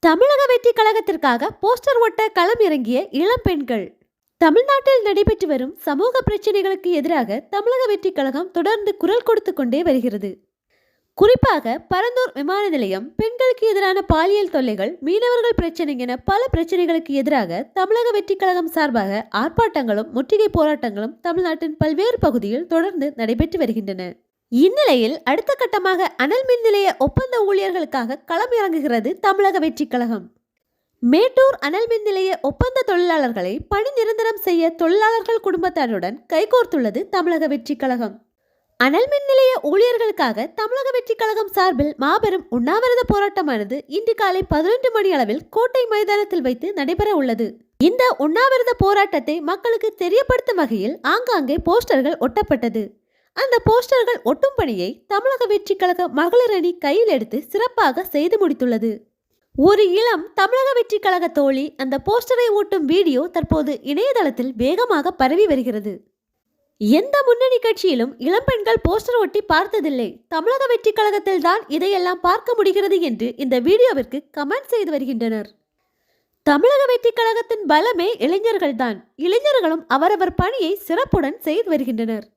தமிழக வெற்றி கழகத்திற்காக போஸ்டர் ஒட்ட களம் இறங்கிய இளம் பெண்கள். தமிழ்நாட்டில் நடைபெற்று வரும் சமூக பிரச்சனைகளுக்கு எதிராக தமிழக வெற்றி கழகம் தொடர்ந்து குரல் கொடுத்து கொண்டே வருகிறது. குறிப்பாக பரந்தூர் விமான நிலையம், பெண்களுக்கு எதிரான பாலியல் தொல்லைகள், மீனவர்கள் பிரச்சனை என பல பிரச்சனைகளுக்கு எதிராக தமிழக வெற்றி கழகம் சார்பாக ஆர்ப்பாட்டங்களும் முற்றுகை போராட்டங்களும் தமிழ்நாட்டின் பல்வேறு பகுதியில் தொடர்ந்து நடைபெற்று வருகின்றன. இந்நிலையில் அடுத்த கட்டமாக அனல் மின் நிலைய ஒப்பந்த ஊழியர்களுக்காக களம் இறங்குகிறது தமிழக வெற்றி கழகம். மேட்டூர் அனல் மின் நிலைய ஒப்பந்த தொழிலாளர்களை பணி நிரந்தரம் செய்ய தொழிலாளர்கள் குடும்பத்தாருடன் கைகோர்த்துள்ளது தமிழக வெற்றி கழகம். அனல் மின் நிலைய ஊழியர்களுக்காக தமிழக வெற்றி கழகம் சார்பில் மாபெரும் உண்ணாவிரத போராட்டமானது இன்று காலை 11 மணி அளவில் கோட்டை மைதானத்தில் வைத்து நடைபெற உள்ளது. இந்த உண்ணாவிரத போராட்டத்தை மக்களுக்கு தெரியப்படுத்தும் வகையில் ஆங்காங்கே போஸ்டர்கள் ஒட்டப்பட்டது. அந்த போஸ்டர்கள் ஒட்டும் பணியை தமிழக வெற்றி கழக மகளிர் அணி கையில் எடுத்து சிறப்பாக செய்து முடித்துள்ளது. ஒரு இளம் தமிழக வெற்றி கழக தோழி அந்த போஸ்டரை ஓட்டும் வீடியோ தற்போது இணையதளத்தில் வேகமாக பரவி வருகிறது. எந்த முன்னணி கட்சியிலும் இளம்பெண்கள் போஸ்டர் ஒட்டி பார்த்ததில்லை, தமிழக வெற்றி கழகத்தில் தான் இதையெல்லாம் பார்க்க முடிகிறது என்று இந்த வீடியோவிற்கு கமெண்ட் செய்து வருகின்றனர். தமிழக வெற்றி கழகத்தின் பலமே இளைஞர்கள்தான். இளைஞர்களும் அவரவர் பணியை சிறப்புடன் செய்து வருகின்றனர்.